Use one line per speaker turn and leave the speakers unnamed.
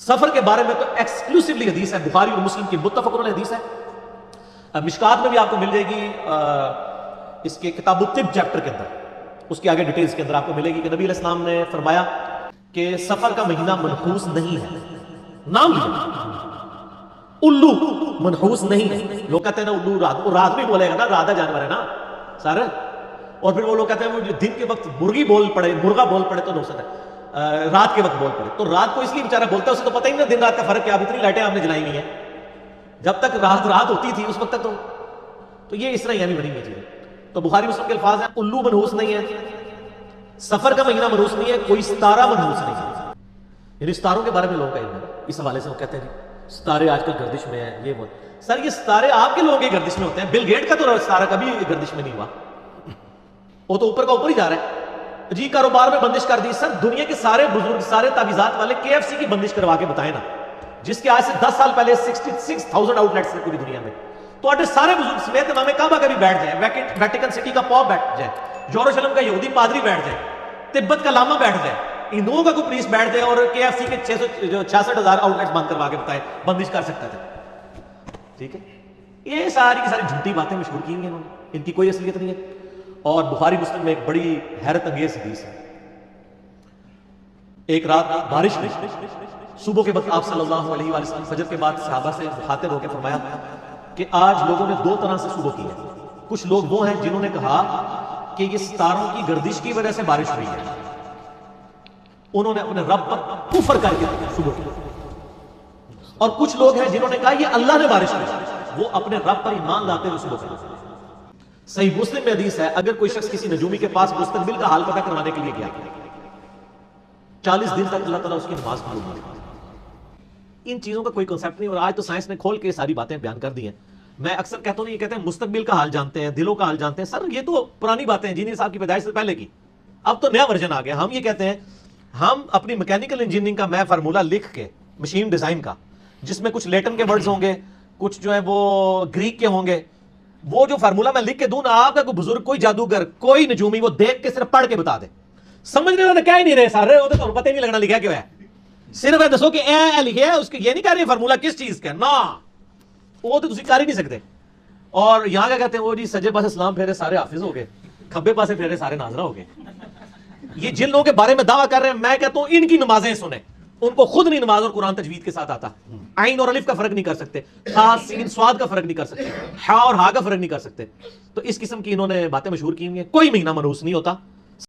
سفر کے بارے میں تو ایکسکلوسیولی حدیث ہے، بخاری اور مسلم کی متفق علیہ حدیث ہے. مشکات میں بھی آپ کو مل جائے گی، اس کے کتاب الطب چیپٹر کے اندر، اس کی آگے ڈیٹیلز کے اندر آپ کو ملے گی کہ نبی علیہ السلام نے فرمایا کہ سفر کا مہینہ منحوس نہیں ہے. نام لیا الو منحوس نہیں ہے. لوگ کہتے ہیں نا الو رات، وہ رات بھی بولے گا نا، رادہ جانور ہے نا سارے. اور پھر وہ لوگ کہتے ہیں وہ دن کے وقت مرغی بول پڑے، مرغا بول پڑے تو نقصان ہے، رات کے وقت بول پڑے. تو رات کو اس لیے بیچارہ بولتا ہے، اسے تو پتہ ہی نہیں دن رات کا فرق کیا. اب اتنی لائٹیں آپ نے جلائی نہیں ہیں، جب تک رات ہوتی تھی اس وقت تک تو یہ اس طرح ہی بنی ہوئی چیزیں. تو بخاری مسلم کے الفاظ ہیں الو منحوس نہیں ہے، سفر کا مہینہ منحوس نہیں ہے، کوئی ستارہ منحوس نہیں ہے. یعنی ستاروں کے بارے میں لوگوں کا علم ہے، اس حوالے سے وہ کہتے ہیں ستارے آج کل گردش میں ہیں. یہ وہ سر یہ ستارے آپ کے لوگوں کے گردش میں ہوتے ہیں، بل گیٹ کا تو ستارہ کبھی گردش میں نہیں ہوا، وہ تو اوپر کا اوپر ہی جا رہا ہے. جی کاروبار میں بندش کر دی. سر دنیا کے سارے بزرگ، سارے تعویذات والے KFC کی بندش کروا کے بتائیں نا، جس کے آج سے 10 سال پہلے 66,000 آؤٹ لیٹس تھے پوری دنیا میں. تو آٹے سارے بزرگ سمیت امام کعبہ کا بھی بیٹھ جائے، ویٹیکن سٹی کا پاپ بیٹھ جائے، یروشلم کا یہودی پادری بیٹھ جائے، تبت کا لاما بیٹھ جائے، ہندوؤں کا کوئی پولیس بیٹھ جائے اور KFC کے 66,000 آؤٹ لیٹس بند کروا کے بتائے بندش کر سکتا تھا. ٹھیک ہے، یہ ساری کی ساری جھوٹی باتیں مشہور کی ہیں انہوں نے، ان کی کوئی اصلیت نہیں ہے. اور بخاری مسلم میں ایک بڑی حیرت انگیز حدیث ہے. ایک رات بارش میں صبح کے وقت آپ صلی اللہ علیہ وآلہ وسلم فجر کے بعد صحابہ سے مخاطب ہو کے فرمایا کہ آج لوگوں نے 2 طرح سے صبح کی ہے. کچھ لوگ وہ ہیں جنہوں نے کہا کہ یہ ستاروں کی گردش کی وجہ سے بارش ہوئی ہے، انہوں نے اپنے رب پر کفر کر کے صبح کی. اور کچھ لوگ ہیں جنہوں نے کہا یہ اللہ نے بارش کی، وہ اپنے رب پر ایمان لاتے ہوئے صبح کی. صحیح مسلم میں حدیث ہے اگر کوئی شخص کسی نجومی کے پاس مستقبل کا حال پتہ کروانے کے لیے گیا، 40 دن تک اللہ تعالیٰ اس کی نماز قبول نہیں کرتا. ان چیزوں کا کوئی کنسیپٹ نہیں، اور آج تو سائنس نے کھول کے ساری باتیں بیان کر دی ہیں. میں اکثر کہتا ہوں، یہ کہتے ہیں مستقبل کا حال جانتے ہیں، دلوں کا حال جانتے ہیں. سر یہ تو پرانی باتیں ہیں، انجینئر صاحب کی پیدائش سے پہلے کی. اب تو نیا ورژن آ گیا. ہم یہ کہتے ہیں ہم اپنی میکینیکل انجینئرنگ کا میں فارمولہ لکھ کے مشین ڈیزائن کا، جس میں کچھ لیٹن کے ورڈز ہوں گے، کچھ جو ہے وہ گریک کے ہوں گے، وہ جو فارمولہ میں لکھ کے دوں نا، آپ کا کوئی بزرگ، کوئی جادوگر، کوئی نجومی وہ دیکھ کے صرف پڑھ کے بتا دے. سمجھنے والے کیا ہی نہیں رہے سارے، وہ تو پتہ ہی نہیں لگنا لکھا کیوں ہے. صرف یہ دسو کہ اے لکھے ہے، اس کے یہ نہیں کہہ رہے فارمولہ کس چیز کا نا، وہ تو تسی کر ہی نہیں سکتے. اور یہاں کیا کہتے ہیں وہ جی سجے پاسے سلام پھیرے سارے حافظ ہو گئے، کھبے پاسے پھیرے سارے ناظرہ ہو گئے. یہ جن لوگوں کے بارے میں دعویٰ کر رہے ہیں، میں کہتا ہوں ان کی نمازیں سنیں، ان کو خود نہیں نماز اور قرآن تجوید کے ساتھ آتا. عین اور الف کا فرق نہیں کر سکتے، خا سین سواد کا فرق نہیں کر سکتے، ہا اور ہا کا فرق نہیں کر سکتے. تو اس قسم کی انہوں نے باتیں مشہور کی ہوئی ہیں. کوئی مہینہ منحوس نہیں ہوتا.